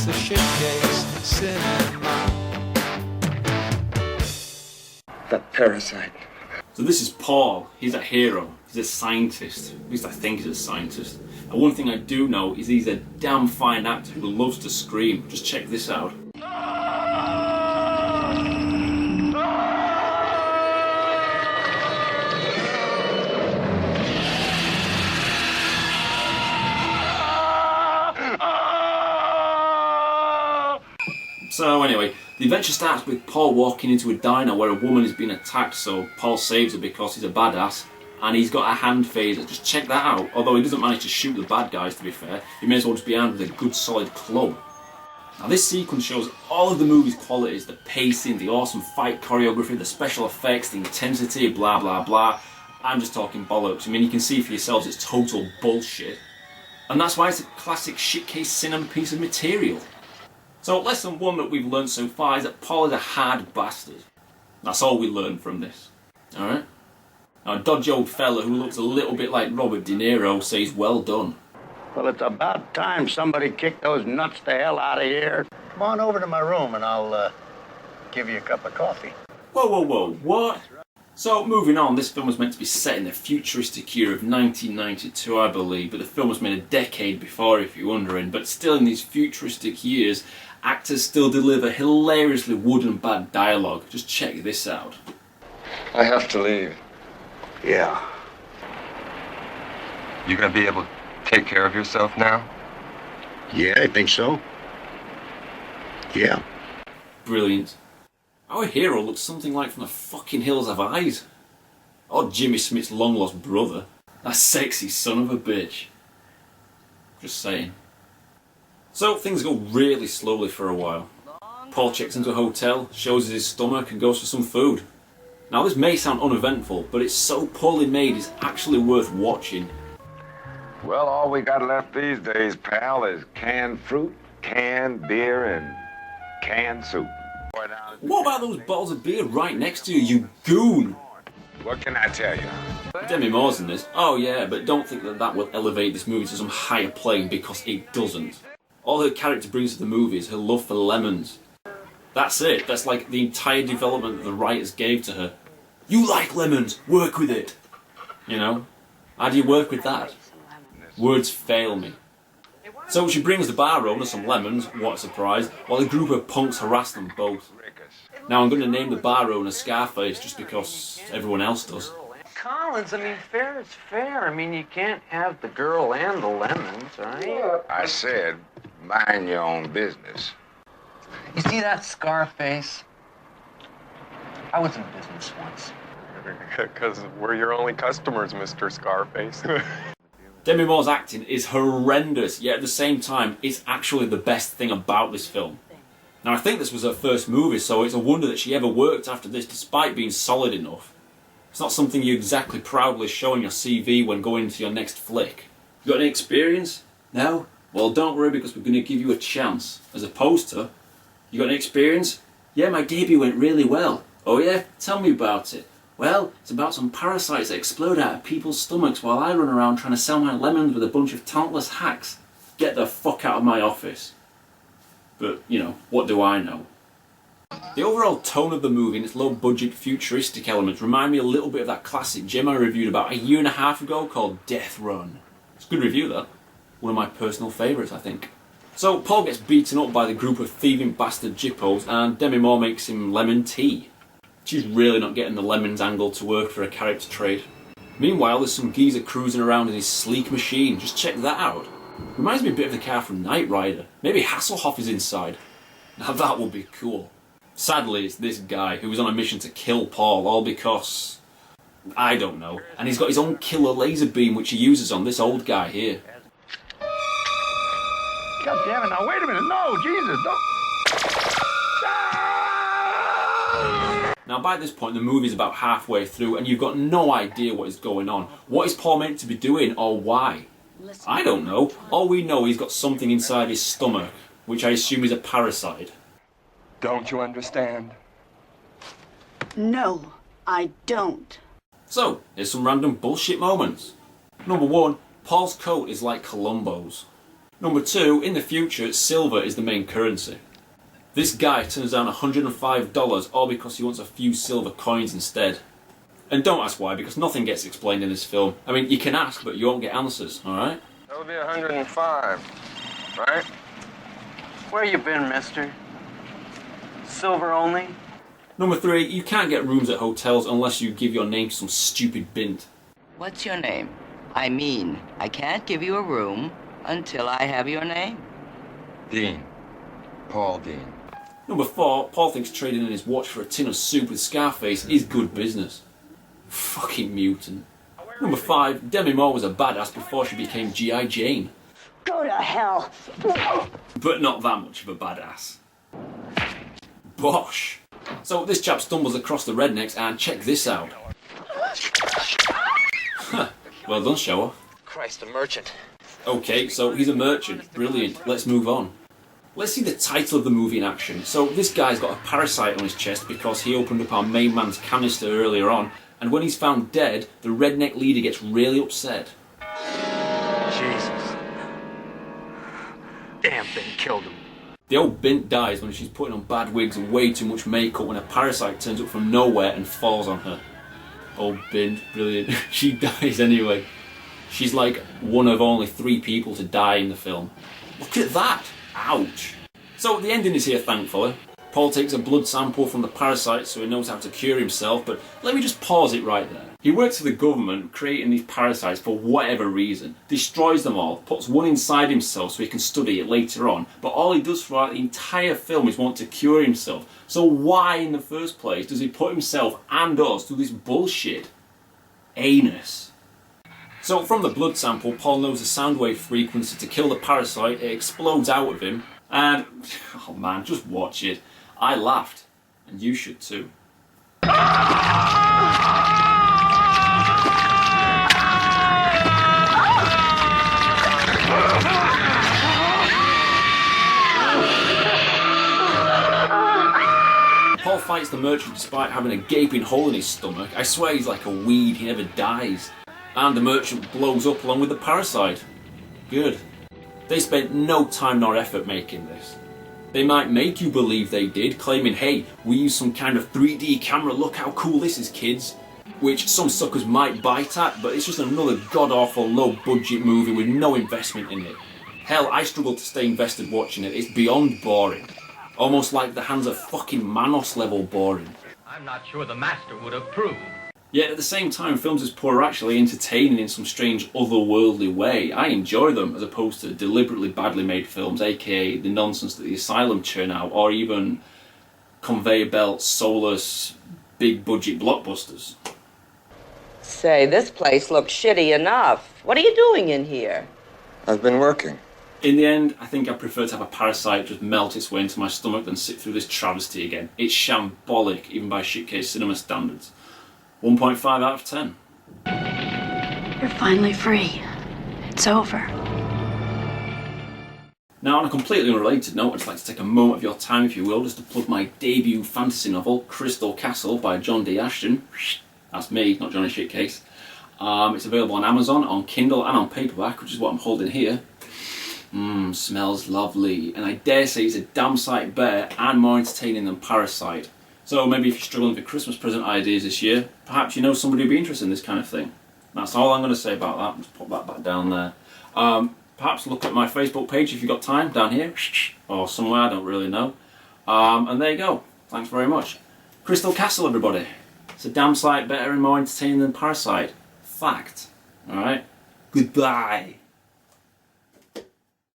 It's the Shitcase Cinema. That Parasite. So this is Paul. He's a hero. He's a scientist. At least I think he's a scientist. And one thing I do know is he's a damn fine actor who loves to scream. Just check this out. So anyway, the adventure starts with Paul walking into a diner where a woman is being attacked, so Paul saves her because he's a badass, and he's got a hand phaser. Just check that out. Although he doesn't manage to shoot the bad guys, to be fair, he may as well just be armed with a good solid club. Now this sequence shows all of the movie's qualities: the pacing, the awesome fight choreography, the special effects, the intensity, blah blah blah. I'm just talking bollocks. I mean, you can see for yourselves it's total bullshit. And that's why it's a classic Shitcase Cinema piece of material. So lesson one that we've learned so far is that Paul is a hard bastard. That's all we learned from this. Alright? Now a dodgy old fella who looks a little bit like Robert De Niro says well done. Well, it's about time somebody kicked those nuts the hell out of here. Come on over to my room and I'll give you a cup of coffee. Whoa, whoa, whoa, what? So moving on, this film was meant to be set in the futuristic year of 1992, I believe, but the film was made a decade before, if you're wondering. But still, in these futuristic years, actors still deliver hilariously wooden bad dialogue. Just check this out. I have to leave. Yeah. You gonna be able to take care of yourself now? Yeah, I think so. Yeah. Brilliant. Our hero looks something like from the fucking Hills Have Eyes. Or Jimmy Smith's long-lost brother. That sexy son of a bitch. Just saying. So things go really slowly for a while. Paul checks into a hotel, shows us his stomach and goes for some food. Now this may sound uneventful, but it's so poorly made it's actually worth watching. Well, all we got left these days, pal, is canned fruit, canned beer, and canned soup. What about those bottles of beer right next to you, you goon? What can I tell you? Demi Moore's in this. Oh yeah, but don't think that that will elevate this movie to some higher plane, because it doesn't. All her character brings to the movie is her love for lemons. That's it. That's like the entire development that the writers gave to her. You like lemons, work with it. You know? How do you work with that? Words fail me. So she brings the bar owner some lemons, what a surprise, while a group of punks harass them both. Now I'm going to name the bar owner Scarface just because everyone else does. Collins, I mean, fair is fair. I mean, you can't have the girl and the lemons, right? I said, mind your own business. You see that Scarface? I was in business once. Because we're your only customers, Mr. Scarface. Demi Moore's acting is horrendous, yet at the same time, it's actually the best thing about this film. Now I think this was her first movie, so it's a wonder that she ever worked after this despite being solid enough. It's not something you exactly proudly show on your CV when going into your next flick. You got any experience? No? Well, don't worry, because we're going to give you a chance. As opposed to, you got any experience? Yeah, my debut went really well. Oh yeah? Tell me about it. Well, it's about some parasites that explode out of people's stomachs while I run around trying to sell my lemons with a bunch of talentless hacks. Get the fuck out of my office. But, you know, what do I know? The overall tone of the movie and its low-budget futuristic elements remind me a little bit of that classic gem I reviewed about a year and a half ago called Death Run. It's a good review, that. One of my personal favourites, I think. So, Paul gets beaten up by the group of thieving bastard jippos and Demi Moore makes him lemon tea. She's really not getting the lemons angle to work for a character trait. Meanwhile, there's some geezer cruising around in his sleek machine. Just check that out. Reminds me a bit of the car from Knight Rider. Maybe Hasselhoff is inside. Now that would be cool. Sadly, it's this guy who was on a mission to kill Paul, all because... I don't know. And he's got his own killer laser beam which he uses on this old guy here. God damn it, now wait a minute. No, Jesus, don't. Now by this point the movie's about halfway through and you've got no idea what is going on. What is Paul meant to be doing or why? I don't know. All we know he's got something inside his stomach, which I assume is a parasite. Don't you understand? No, I don't. So, here's some random bullshit moments. Number one, Paul's coat is like Columbo's. Number 2, in the future, silver is the main currency. This guy turns down $105 all because he wants a few silver coins instead. And don't ask why, because nothing gets explained in this film. I mean, you can ask, but you won't get answers, alright? That'll be 105, right? Where you been, mister? Silver only? Number 3, you can't get rooms at hotels unless you give your name to some stupid bint. What's your name? I mean, I can't give you a room until I have your name. Dean. Paul Dean. Number 4, Paul thinks trading in his watch for a tin of soup with Scarface is good business. Fucking mutant. Number 5, Demi Moore was a badass before she became G.I. Jane. Go to hell. But not that much of a badass. Bosh. So this chap stumbles across the rednecks and check this out. Huh. Well done, shower. Christ, a merchant. Okay, so he's a merchant. Brilliant. Let's move on. Let's see the title of the movie in action. So this guy's got a parasite on his chest because he opened up our main man's canister earlier on, and when he's found dead, the redneck leader gets really upset. Jesus. Damn thing killed him. The old bint dies when she's putting on bad wigs and way too much makeup when a parasite turns up from nowhere and falls on her. Old bint, brilliant. She dies anyway. She's like one of only 3 people to die in the film. Look at that! Ouch! So the ending is here, thankfully. Paul takes a blood sample from the parasite so he knows how to cure himself, but let me just pause it right there. He works for the government, creating these parasites for whatever reason, destroys them all, puts one inside himself so he can study it later on, but all he does throughout the entire film is want to cure himself. So why in the first place does he put himself and us through this bullshit? Anus. So from the blood sample, Paul knows the sound wave frequency to kill the parasite, it explodes out of him, and, oh man, just watch it. I laughed, and you should too. Paul fights the merchant despite having a gaping hole in his stomach. I swear he's like a weed, he never dies. And the merchant blows up along with the parasite. Good. They spent no time nor effort making this. They might make you believe they did, claiming, hey, we used some kind of 3D camera, look how cool this is, kids. Which some suckers might bite at, but it's just another god-awful low-budget movie with no investment in it. Hell, I struggle to stay invested watching it, it's beyond boring. Almost like the hands of fucking Manos level boring. I'm not sure the master would approve. Yet at the same time, films as poor are actually entertaining in some strange otherworldly way. I enjoy them as opposed to deliberately badly made films, aka the nonsense that the Asylum churn out, or even conveyor belt, soulless, big budget blockbusters. Say, this place looks shitty enough. What are you doing in here? I've been working. In the end, I think I prefer to have a parasite just melt its way into my stomach than sit through this travesty again. It's shambolic, even by Shitcase Cinema standards. 1.5 out of 10. You're finally free. It's over. Now, on a completely unrelated note, I'd just like to take a moment of your time, if you will, just to plug my debut fantasy novel, Crystal Castle by John D. Ashton. That's me, not Johnny Shitcase. It's available on Amazon, on Kindle and on paperback, which is what I'm holding here. Smells lovely. And I dare say it's a damn sight better and more entertaining than Parasite. So maybe if you're struggling for Christmas present ideas this year, perhaps you know somebody who'd be interested in this kind of thing. That's all I'm going to say about that. Just pop that back down there. Perhaps look at my Facebook page if you've got time, down here, or somewhere, I don't really know. And there you go. Thanks very much. Crystal Castle, everybody. It's a damn sight better and more entertaining than Parasite. Fact. Alright? Goodbye.